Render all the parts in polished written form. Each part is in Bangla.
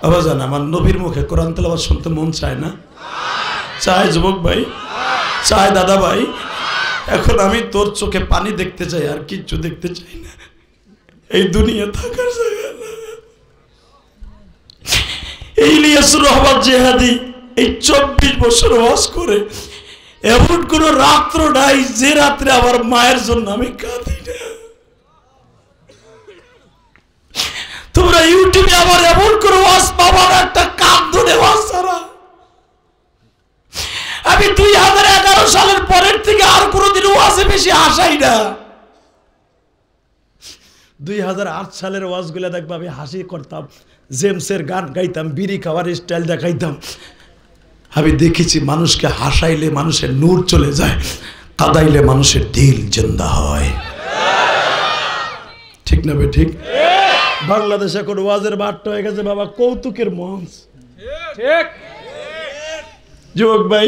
আবাজান আমার নবীর মুখে কোরআন তেলাওয়াত শুনতে মন চায় না? চায় যুবক ভাই, চায় দাদা ভাই। এখন আমি তোর চোখে পানি দেখতে চাই, আর কিচ্ছু দেখতে চাই না। এই দুনিয়া থাকার জায়গা না। এই ইলিয়াসুর রহমান জিহাদি এই 24 বছর ওয়াজ করে এমন কোন রাত্র নাই যে রাত্রে আমার মায়ের জন্য আমি কাঁদি না। তোমরা ইউটিউবে আবার এমন কোন ওয়াজ পাবা না একটা কাঁদনে ওয়াজ ছাড়া। আমি 2011 সালের পরের থেকে আর কোনোদিন ওয়াজে বেশি হাসাই না। 2008 সালের ওয়াজগুলো দেখবা আমি হাসি করতাম, জেমসের গান গাইতাম, বিড়ি খাওয়ার স্টাইল দেখাইতাম। আমি দেখেছি মানুষকে হাসাইলে মানুষের নূর চলে যায়, কাঁদাইলে মানুষের দিল জিন্দা হয়। ঠিক না বে ঠিক? বাংলাদেশে এখন ওয়াজের বাট্টা হয়ে গেছে বাবা কৌতুকের মঞ্চ। ঠিক যুবক ভাই,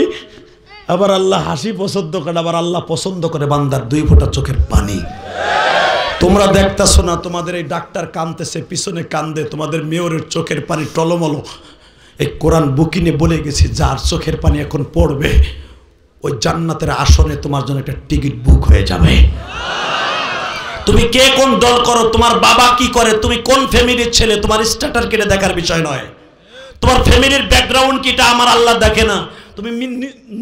আবার আল্লাহ হাসি পছন্দ করে, আবার আল্লাহ পছন্দ করে বান্দার 2 ফোঁটা চোখের পানি। তোমরা দেখতেছো না তোমাদের এই ডাক্তার কাঁদতেছে, পিছনে কান্দে, তোমাদের মেয়রের চোখের পানি টলমলো। এই কোরআন বুকিনে বলে গেছি যার চোখের পানি এখন পড়বে ওই জান্নাতের আসনে তোমার জন্য একটা টিকিট বুক হয়ে যাবে। তুমি কে কোন দল করো, তোমার বাবা কি করে, তুমি কোন ফ্যামিলির ছেলে, তোমার স্ট্যাটাস কেটে দেখার বিষয় নয়। তোমার ফ্যামিলির ব্যাকগ্রাউন্ড কিটা আমার আল্লাহ দেখে না। তুমি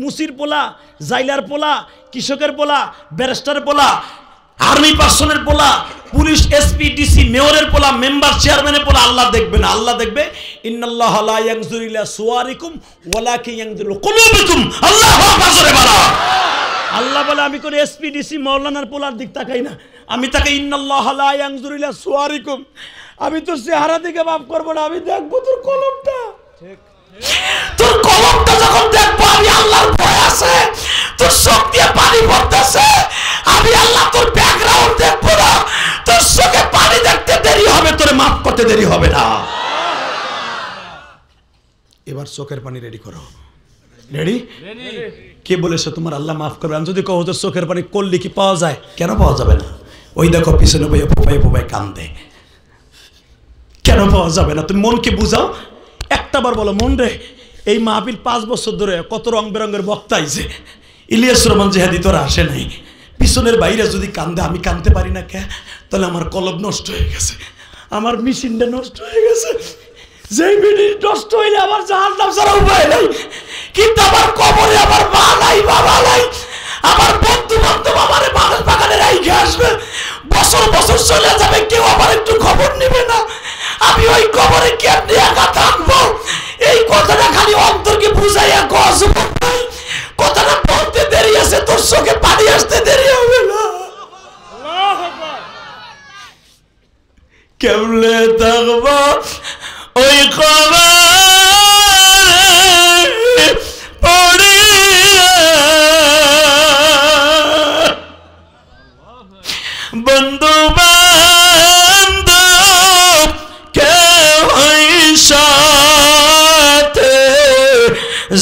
মুসির পোলা, জাইলার পোলা, কৃষকের পোলা, ব্যারিস্টার পোলা, আর্মি পার্সনের পোলা, পুলিশ এসপি ডিসি মেয়রের পোলা, মেম্বার চেয়ারম্যানের পোলা, আল্লাহ দেখবে না। আল্লাহ দেখবে ইন্নাল্লাহা লা ইয়ানজুরু ইলা সুওয়ারিকুম ওয়ালাকিন ইয়ানজুরু কুলুবিকুম। আল্লাহু আকবার বলা। আল্লাহ বলে আমি কোন এসপি ডিসি মাওলানার পোলার দিক তাকাই না, আমি তাকে ইন্নাল্লাহা লা ইয়ানজুরু ইলা সুওয়ারিকুম, আমি তোর চেহারা দিকে মাফ করব না, আমি দেখবো তোর কলমটা। ঠিক, তোর কলমটা যখন দেখবো আমি আল্লাহর ভয় আছে, তোর শক্তি পানি পড়তেছে, আমি আল্লাহ তোর ব্যাকগ্রাউন্ড দেখবো না, তোর চোখে পানি দেখতে দেরি হবে, তোর মাফ করতে দেরি হবে না। এবার চোখের পানি রেডি করো। রেডি? কে বলেছে তোমার আল্লাহ মাফ করবে? আমি যদি কহো তোর চোখের পানি করলে কি পাওয়া যায়? কেন পাওয়া যাবে না? ওই দেখো পিছনে বইয়ে ফোপাই ফোপাই কান্দে, কেন পাওয়া যাবে না? তুমি মনকে বুঝাও, একটাবার বলো মন রে এই মাহফিল 5 বছর ধরে কত রং বেরঙের বক্তা আইছে, ইলিয়াসুর রহমান জিহাদি তোরা আসে নাই, পিছনের বাইরে যদি কান্দে আমি কান্দতে পারি না কে? তাহলে আমার কলব নষ্ট হয়ে গেছে, আমার মেশিনটা নষ্ট হয়ে গেছে। যেই মিনিট নষ্ট হইলে আমার জাহান্নাম ছাড়া উপায় নাই, কিন্তু আমার কবরে আমার মা নাই, বাবা নাই, আমার বন্ধু বান্ধব আমার মানুষ বাগানে রাইখে আসবে, বছর বছর চলে যাবে, কেউ আমার একটু খবর নেবে না, আমি ওই কবরে কেমনি একা থাকবো? এই কথাটা খালি অন্তরকে বুঝাইয়া কস, কথাটা বলতে দেরি আছে, তোর চোখে পানি আসতে দেরি হবে না। কেমনে থাকবো ওই কবরে পড়িয়া, বন্ধু বান্ধব কেউ সাথে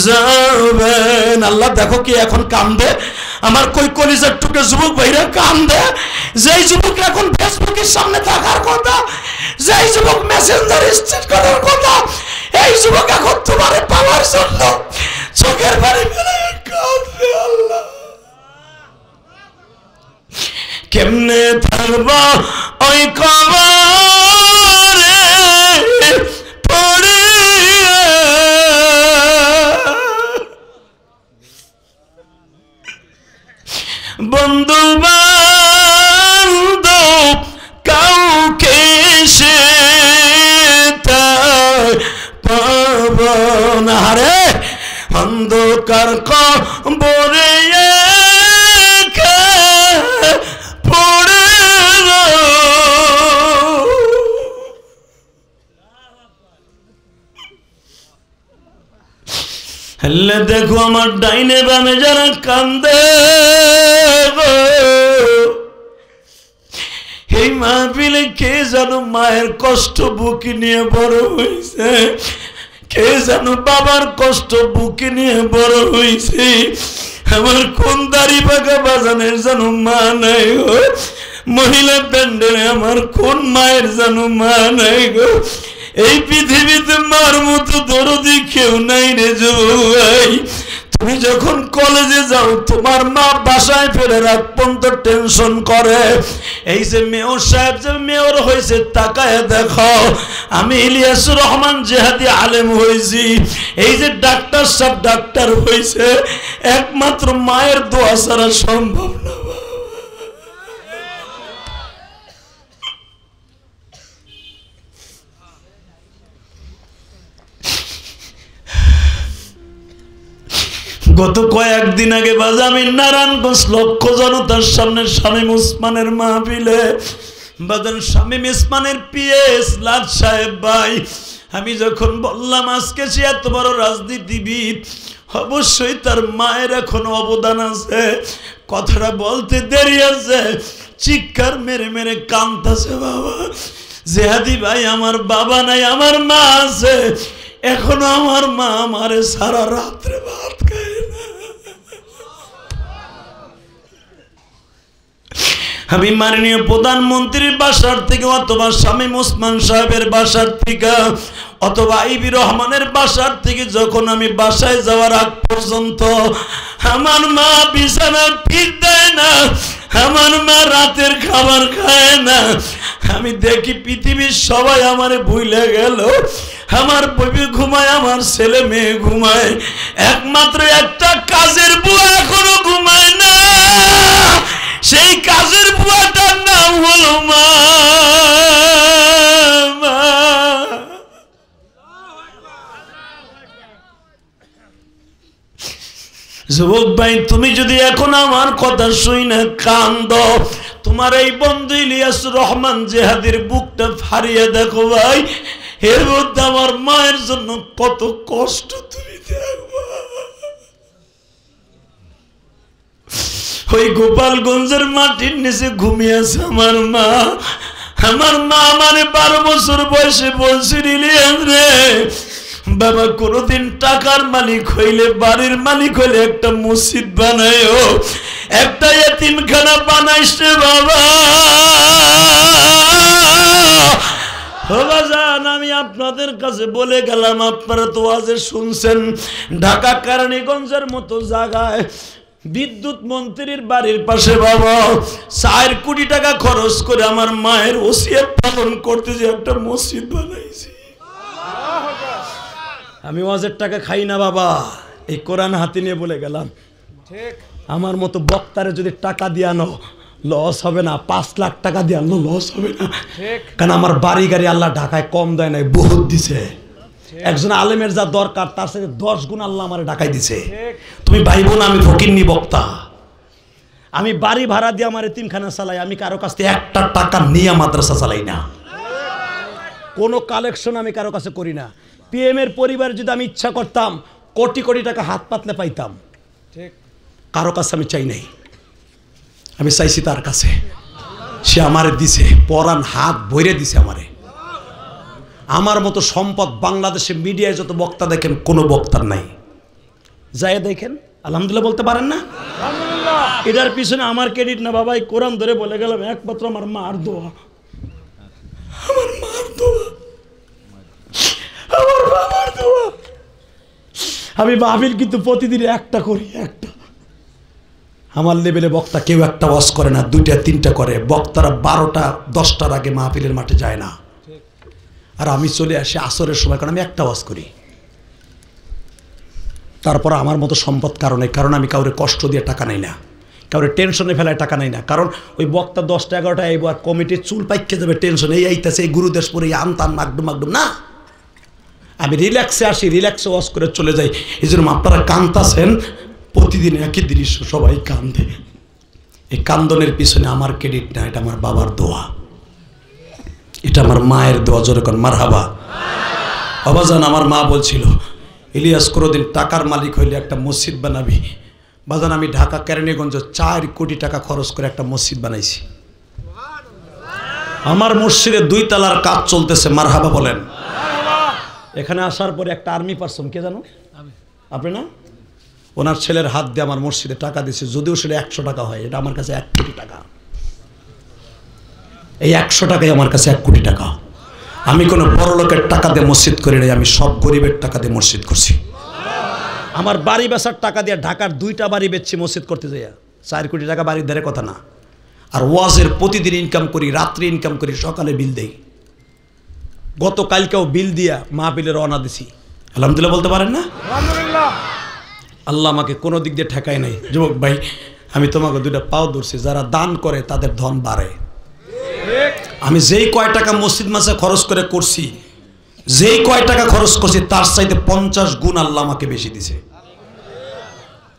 যাবেন। আল্লাহ দেখো কি এখন কান্দে, আমার কই কলিজার টুকরে যুবক ভাইরা কান্দে, যেই যুবক এখন ফেসবুকের সামনে থাকার কথা, যেই যুবক মেসেঞ্জার স্ট্রিট করার কথা, এই যুবক এখন তোমারে পাওয়ার জন্য চোখের পানি ফেলে কাঁদবে। আল্লাহ কেমনে থাকবো ওই কবরে পড়িয়া, বন্ধু বান্ধব কাউকে সে পাব না রে, অন্ধকার কবরে পড়ে হেলে দেখো আমার ডাইনে বামে যারা কান্দে, এই মাহফিলে কে জানো মায়ের কষ্ট বুকে নিয়ে বড় হয়েছে, কে জানো বাবার কষ্ট বুকে নিয়ে বড় হয়েছে, আমার কোন দাড়ি পাকা বাজানের জানো মা নাই গো, মহিলা প্যান্ডেলে আমার কোন মায়ের জানো মা নাই গো, এই পৃথিবীতে মার মতো দরদি কেউ নাই রে যুবক ভাই। তুমি যখন কলেজে যাও তোমার মা বাসায় ফেলে রাখ পর্যন্ত টেনশন করে। এই যে মেয়র সাহেব যে মেয়র হয়েছে তাকায় দেখো, আমি ইলিয়াসুর রহমান জেহাদি আলেম হয়েছি, এই যে ডাক্তার সাহেব ডাক্তার হয়েছে একমাত্র মায়ের দোয়া ছাড়া সম্ভব না। গত কয়েকদিন আগে বাজামি নারায়ণগঞ্জ লক্ষ জনতার সামনে শামীম ওসমানের মাহফিলে বাজান শামীম ওসমানের পিএস লাট সাহেব ভাই, আমি যখন বললাম আজকে সে এত বড় রাজনীতিবিদ, অবশ্যই তার মায়ের এখনো অবদান আছে, কথাটা বলতে দেরি আছে, চিৎকার মেরে মেরে কাঁদতেছে। বাবা জেহাদি ভাই, আমার বাবা নাই, আমার মা আছে, এখনো আমার মা আমারে সারা রাত্রে ভাত খায় না। আমি মাননীয় প্রধানমন্ত্রীর বাসার থেকে অথবা শামীম ওসমান সাহেবের বাসার থেকে অথবা আইবি রহমানের বাসার থেকে যখন আমি বাসায় যাওয়ার আগ পর্যন্ত আমার মা বিছানায় পিঠ দেয় না, আমার মা রাতের খাবার খায় না। আমি দেখি পৃথিবীর সবাই আমারে ভুলে গেল, আমার বউ ঘুমায়, আমার ছেলে মেয়ে ঘুমায়, একমাত্র একটা কাজের বুয়া এখনো ঘুমায় না। সেই কাজের বুয়াটার নাম হলো মা। যুবক ভাই, তুমি যদি এখন আমার কথা শুই না কান্দো, তোমার এই বন্ধু ইলিয়াসুর রহমান জেহাদির বুকটা ফাড়িয়ে দেখো ভাই, এর মধ্যে আমার মায়ের জন্য কত কষ্ট তুমি দেখবা। ওই গোপালগঞ্জের মাটির নিচে ঘুমিয়ে আছে আমার মা। আমার মা আমারে 12 বছর বয়সে বলছিল, ইলিয়াস রে বাবা, কোনদিন টাকার মালিক হইলে, বাড়ির মালিক হইলে একটা মসজিদ বানায়ও, একটা এতিমখানা বানাইস রে বাবা। বাবাজান, আমি আপনাদের কাছে বলে গেলাম, আপনারা তো আজ শুনছেন, ঢাকা কেরানীগঞ্জের মতো জায়গায় বিদ্যুৎ মন্ত্রীর বাড়ির পাশে বাবা 4 কোটি টাকা খরচ করে আমার মায়ের ওসিয়ত পালন করতে যে একটা মসজিদ বানাইছি। আমি ওয়াজের টাকা খাই না বাবা, এই কোরআন হাতে নিয়ে বলে গেলাম। ঠিক, আমার মতো বক্তারে যদি টাকা দিয়ে আনো লস হবে না, 5 লাখ টাকা দিয়ে আনলো লস হবে না। কারণ আমার বাড়ি গাড়ি আল্লাহ ঢাকায় কম দেয় নাই, বহুত দিছে। একজন আলেমের যা দরকার তার সাথে 10 গুণ আল্লাহ আমার ঢাকায় দিছে। তুমি ভাইবো না আমি ফকিন্নি বক্তা, আমি বাড়ি ভাড়া দিয়ে আমার এতিমখানা চালাই, আমি কারো কাছ থেকে একটা টাকা নিয়ে মাদ্রাসা চালাই না, কোনো কালেকশন আমি কারো কাছে করি না। পিএম এর পরিবার যদি আমি ইচ্ছা করতাম কোটি কোটি টাকা হাত পাতলে পাইতাম, ঠিক, কারো কাছে আমি চাই নাই, আমি চাইছি তার কাছে, সে আমারে দিছে, পরাণ হাত ভরে দিছে আমারে। আমার মতো সম্পদ বাংলাদেশে মিডিয়ায় যত বক্তা দেখেন কোনো বক্তার নাই, যাই দেখেন আলহামদুলিল্লাহ বলতে পারেন না? এটার পিছনে আমার ক্রেডিট না বাবা, এই কোরআন ধরে বলে গেলাম একমাত্র আমার মার দোয়া, আমার মার দোয়া, আমার বাবার দোয়া। আমি মাহফিল কিন্তু প্রতিদিন একটা করি, একটা। আমার লেভেলে বক্তা কেউ একটা ওয়াজ করে না, 2টা 3টা করে। বক্তারা 12টা 10টার আগে মাহফিলের মাঠে যায় না, আর আমি চলে আসি আসরের সময়, কারণ আমি একটা ওয়াজ করি। তারপর আমার মতো সম্পদ কারণে, কারণ আমি কাউরে কষ্ট দিয়ে টাকা নেই না, কাউরে টেনশনে ফেলায় টাকা নেই না, কারণ ওই বক্তা 10টা 11টা আইব আর কমিটির চুল পাইকে যাবে টেনশন, এই আইতেছে এই গুরুদেশ পরে আনতান মাগডুম মাগডুম না। আমি রিল্যাক্সে আসি, রিল্যাক্সে ওয়াজ করে চলে যাই। এই জন্য আপনারা কান্দাছেন, প্রতিদিন একই দৃশ্য, সবাই কান্দে। এই কান্দনের পিছনে আমার ক্রেডিট না, এটা আমার বাবার দোয়া, এটা আমার মায়ের দোয়া। জোরে কোন মারহাবা। বাবাজান, আমার মা বলছিল, ইলিয়াস কোনোদিন টাকার মালিক হইলে একটা মসজিদ বানাবি। বাজান, আমি ঢাকা কেরানীগঞ্জ 4 কোটি টাকা খরচ করে একটা মসজিদ বানাইছি। আমার মসজিদে 2 তলার কাজ চলতেছে, মারহাবা বলেন। এখানে আসার পরে একটা আর্মি পারসন, কে জানো আপনি না, ওনার ছেলের হাত দিয়ে আমার মসজিদে টাকা দিয়েছে, যদিও সেটা 100 টাকা হয়, এটা আমার কাছে 1 কোটি টাকা। এই 100 টাকাই আমার কাছে 1 কোটি টাকা। আমি কোনো বড় লোকের টাকা দিয়ে মসজিদ করি নাই, আমি সব গরিবের টাকা দিয়ে মসজিদ করছি। আমার বাড়ি বেচার টাকা দিয়ে ঢাকার 2টা বাড়ি বেচছি মসজিদ করতে যাইয়া। 4 কোটি টাকা বাড়ির ধারে কথা না। আর ওয়াজের প্রতিদিন ইনকাম করি, রাত্রে ইনকাম করি, সকালে বিল দেই। গতকালকেও বিল দিয়া মাহফিলে রওনা দিছি। আলহামদুলিল্লাহ বলতে পারেন না? আলহামদুলিল্লাহ। আল্লাহ আমাকে কোনো দিক দিয়ে ঠেকায় নাই। যুবক ভাই, আমি তোমাকে 2টা পাও ধরছি, যারা দান করে তাদের ধন বাড়ে। আমি যেই কয় টাকা মসজিদ মাসে খরচ করে করছি, যেই কয় টাকা খরচ করছি তার চাইতে 50 গুণ আল্লাহ আমাকে বেশি দিছে।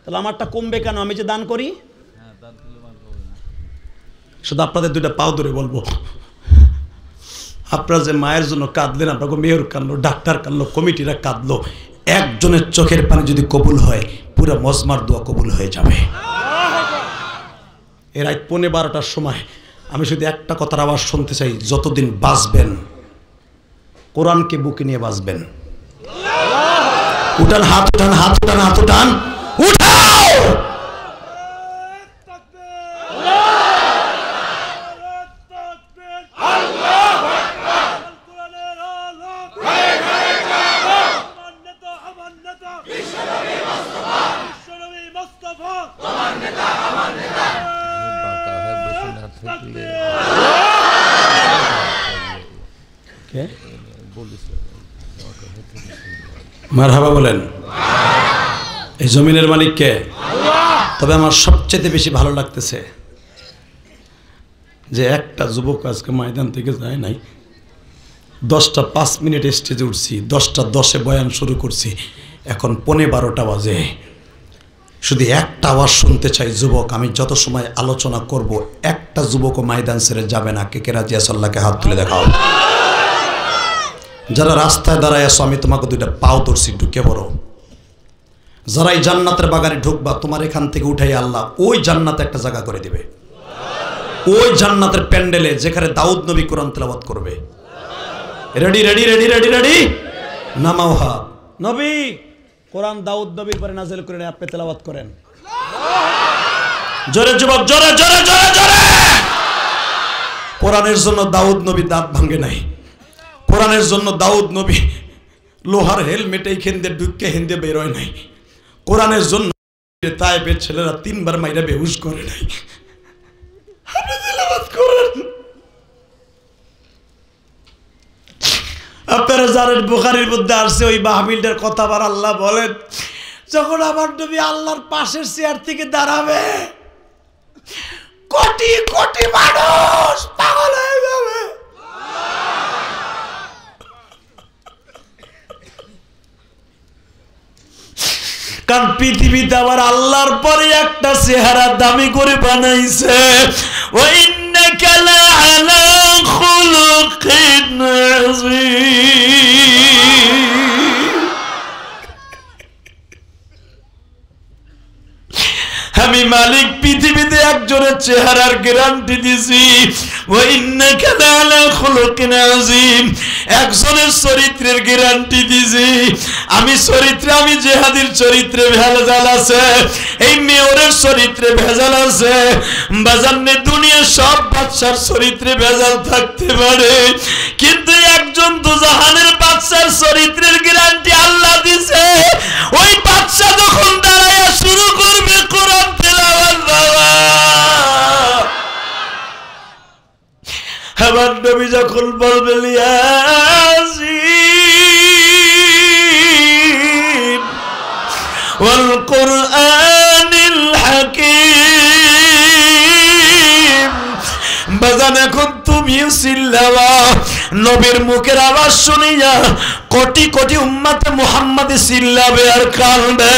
তাহলে আমারটা কমবে কেন? আমি যে দান করি। শুধু আপনাদের 2টা পাও ধরে বলবো, আপনারা যে মায়ের জন্য কাঁদলেন, আপনাকে মেয়র কাঁদলো, ডাক্তার কাঁদলো, কমিটিরা কাঁদলো, একজনের চোখের পানি যদি কবুল হয়, পুরো মজমার দোয়া কবুল হয়ে যাবে। এর রাত 12:15টার সময় আমি শুধু একটা কথার আওয়াজ শুনতে চাই, যতদিন বাঁচবেন কোরআনকে বুকে নিয়ে বাঁচবেন। উঠান, হাত উঠান, হাত উঠান, হাত উঠান, উঠাও। মারহাবা বলেন। এই জমিনের মালিক কে? তবে আমার সবচেয়ে বেশি ভালো লাগতেছে যে একটা যুবক আজকে ময়দান থেকে যায় নাই। 10টা 5 মিনিট স্টেজে উঠছি, 10টা 10-এ বয়ান শুরু করছি, এখন 12:15 বাজে। শুধু একটা আওয়াজ শুনতে চাই, যুবক, আমি যত সময় আলোচনা করব একটা যুবকও ময়দান ছেড়ে যাবে না। কে কে রাজি আছো? আল্লাহকে হাত তুলে দেখাও। যারা রাস্তায় দাঁড়ায় আছো, আমি তোমাকে 2টা পাও ধরছি, ঢুকে পড়ো। যারাই জান্নাতের বাগানে ঢুকবা, তোমার এখান থেকে উঠাই আল্লাহ ওই জান্নাতে একটা জায়গা করে দিবে। ওই জান্নাতের প্যান্ডেলে যেখানে দাউদ নবী কোরআন তেলাওয়াত করবে। Ready ready ready ready ready, নামাও হাত। নবী কোরআন দাউদ নবীর পরে নাযিল করে আপনি তেলাওয়াত করেন। জোরে যুবক, জোরে জোরে জোরে জোরে। কোরআনের জন্য দাউদ নবী দাঁত ভাঙে নাই। কোরআনের জন্য দাউদ নবী লোহার হেলমেট এইখান দিয়ে ঢুকে হিন্দে বেরোয় নাই। কোরআনের জন্য তায়েবের ছেলেরা 3বার মাইরা বেহুশ করে নাই। আপনারা জানেন বুখারীর মধ্যে আসছে ওই মাহফিলটার কথা। আবার আল্লাহ বলেন, যখন আমার নবী আল্লাহর পাশের চেয়ার থেকে দাঁড়াবে, কোটি কোটি মানুষ পাগল হয়ে যাবে। কারণ পৃথিবীতে আবার আল্লাহর পরে একটা চেহারা দামি করে বানাইছে। ওয়া ইন্নাকা লাআলা খুলুকিন আযীম। আমি মালিক পৃথিবীতে একজনের চেহারার গ্যারান্টি দিছি। ওয়া ইন্নাকা লাআলা খুলুকিন আযীম, একজনের চরিত্রের গ্যারান্টি দিছি। আমি চরিত্রে, আমি জিহাদির চরিত্রে ভেজাল আছে, এই মেয়রের চরিত্রে ভেজাল আছে। বাজানে দুনিয়ার সব বাদশার চরিত্রে ভেজাল থাকতে পারে, কিন্তু একজন দুজাহানের বাদশার চরিত্রের গ্যারান্টি আল্লাহ দিছে। ওই বাদশা যখন দাঁড়ায়া শুরু করবে কোরআন তেলাওয়াত, আমার নবী যখন বলবে ইয়াসিন ওয়াল কুরআনিল হাকীম, বাজান এখন তুমিও চিল্লাবা। নবীর মুখের আওয়াজ শুনিয়া কোটি কোটি উম্মতে মুহাম্মাদি চিল্লাবে আর কাঁদবে।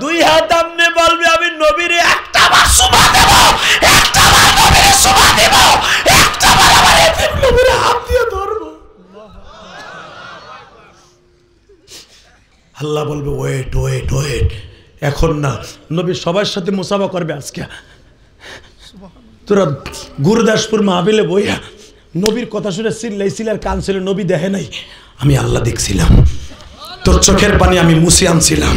2 হাত আমনে বলবে, আমি নবীরে একটা বার সুবহা দেব, একটা বার নবীরে সুবহা দেব, একটা বার আমার এতিম নবীরে হাত দিয়ে ধরব। আল্লাহ বলবে, ওয়েট ওয়েট ওয়েট, এখন না। নবী সবার সাথে মুসাফা করবে আজকে। তোরা গুরুদাসপুর মাহফিলে বইয়া নবীর কথা শুনে চিল্লাইছিল আর কাঁদছিল, নবী দেখে নাই, আমি আল্লাহ দেখছিলাম। তোর চোখের পানি আমি মুছে আনছিলাম।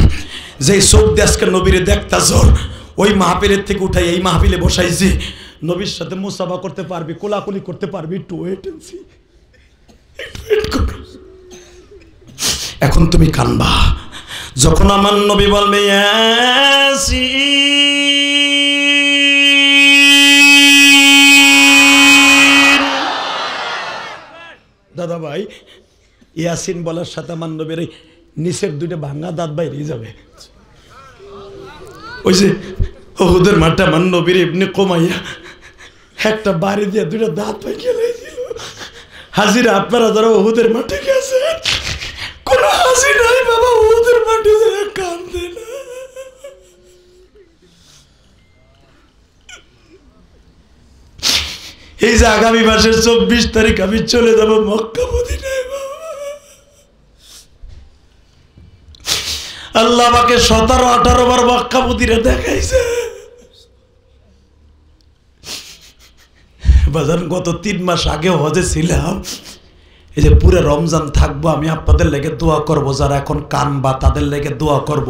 যেই চোখ দেশকে নবীরে দেখতাছ, ওই মাহফিলের থেকে উঠাই এই মাহফিলে বসাইছি। নবীর সাথে মুসাফা করতে পারবি, কোলাকুলি করতে পারবি, একটু ওয়েট এন্ড সি, এখন তুমি কানবা যখন আমার নবী বলবে ইয়াসিন। দাদা ভাই ইয়াসিন বলার সাথে আমার নবীর নিচের দুইটা ভাঙা দাঁত বাইরে যাবে। ওই যে ওহুদের মাঠে আমার নবীর ইবনে কমাইয়া একটা বাড়ি দিয়ে দুইটা দাঁত পাই গেলেছিল। হাজিরা আপনারা যারা ওহুদের মাঠে গেছেন, কোন হাসি নাই বাবা, ওহুদের মাঠে কান্দে না। এই যে আগামী মাসের 24 তারিখ আমি চলে যাব মক্কা মদিনায় বাবা। আল্লাহ আমাকে 17-18 বার মক্কা মদিনা দেখাইছে। বাজার গত 3 মাস আগে হজে ছিলাম। এই যে পুরো রমজান থাকবো, আমি আপনাদের লেগে দোয়া করব, যারা এখন কানবা তাদের লেগে দোয়া করব।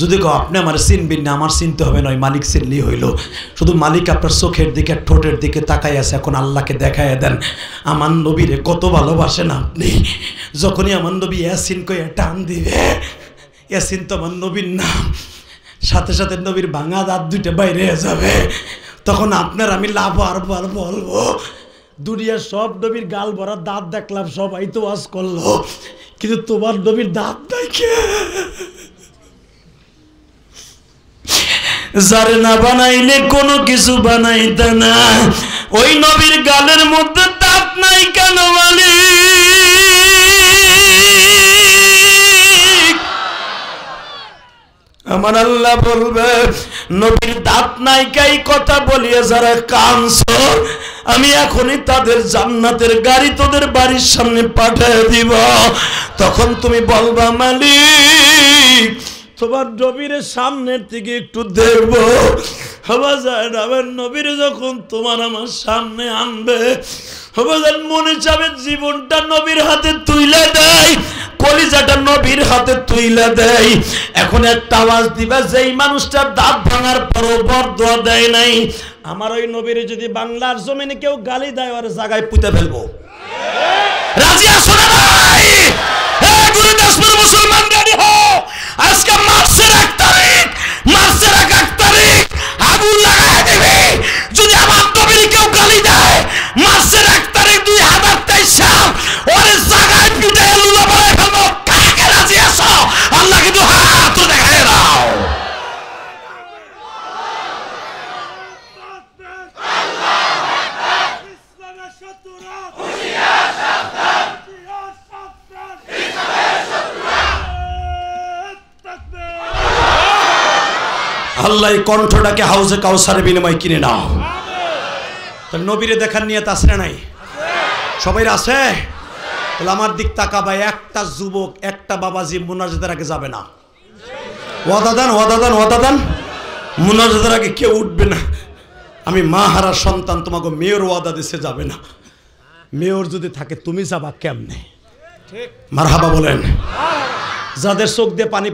যদি কেউ আপনি আমার চিনবেন না, আমার চিনতে হবে নয়, মালিক চিনলি হইল। শুধু মালিক আপনার চোখের দিকে ঠোঁটের দিকে তাকাই আছে। এখন আল্লাহকে দেখাইয়া দেন আমার নবীরে কত ভালোবাসেন আপনি। যখনই আমার নবী ইয়াসিন কইয়া টান দিবে, ইয়াসিন তো আমার নবীর নাম, সাথে সাথে নবীর ভাঙা দাঁত দুইটা বাইরে যাবে। তখন আপনার আমি লাভ আর বলবো, দুনিয়ার সব নবীর গাল ভরা দাঁত দেখলাম, সবাই তো ওয়াজ করলো, কিন্তু তোমার নবীর দাঁত দেখে যারে না বানাইলে কোনো কিছু বানাইতে না। ওই নবীর গালের মধ্যে দাঁত নাই কেন মালিক? আমার আল্লাহ বলবে নবীর দাঁত নাই কাই কথা বলিয়ে যারা কানছো, আমি এখনই তাদের জান্নাতের গাড়ি তোদের বাড়ির সামনে পাঠিয়ে দিব। তখন তুমি বলবা মালিক তোমার নবীর সামনের দিকে একটু দেখবো। হবা যায় না, আমার নবীর যখন তোমার আমার সামনে আনবে, হবা যায় মনে চাবে জীবনটা নবীর হাতে তুইলা দেয়, কলিজাটা নবীর হাতে তুইলা দেয়। এখন একটা আওয়াজ দিবা, যেই মানুষটার দাঁত ভাঙার পরও বরদোয়া দেয় নাই, আমার ওই নবীর যদি বাংলার জমিনে কেউ গালি দেয় ওর জায়গায় পুঁতে ফেলবো। রাজি আছো না ভাই? গুরুদাসপুর মুসলমান রেডি হও, আজকে মার্চের 1 তারিখ, মার্চের 1 তারিখ আগুন লাগায় দেবে যদি আমার নবীর কেউ গালি দেয়। মার্চের 1 তারিখ 2023 সাল, ওর জায়গায় পিঠে লুলা বানায় ফেলবো। কাকে রাজি আছো? আল্লাহ কিন্তু হাত দেখায় দাও। আল্লাহ কণ্ঠটাকে হাউজে কাউসারের বিনিময় কিনে নাও। নবীরে দেখার নিয়ত আছে না নাই? সবাই আছে? তাহলে আমার দিক তাকাবা, একটা যুবক একটা বাবাজি মুনাজাতের আগে যাবে না। ওয়াদা দেন, ওয়াদা দেন, ওয়াদা দেন, মুনাজাতের আগে কেউ উঠবে না। আমি মা হারা সন্তান, তোমাকে মেয়র ওয়াদা দিছে যাবে না। মেয়র যদি থাকে তুমি যাবা কেমনে? মারহাবা বলেন। যাদের চোখ দিয়ে পানি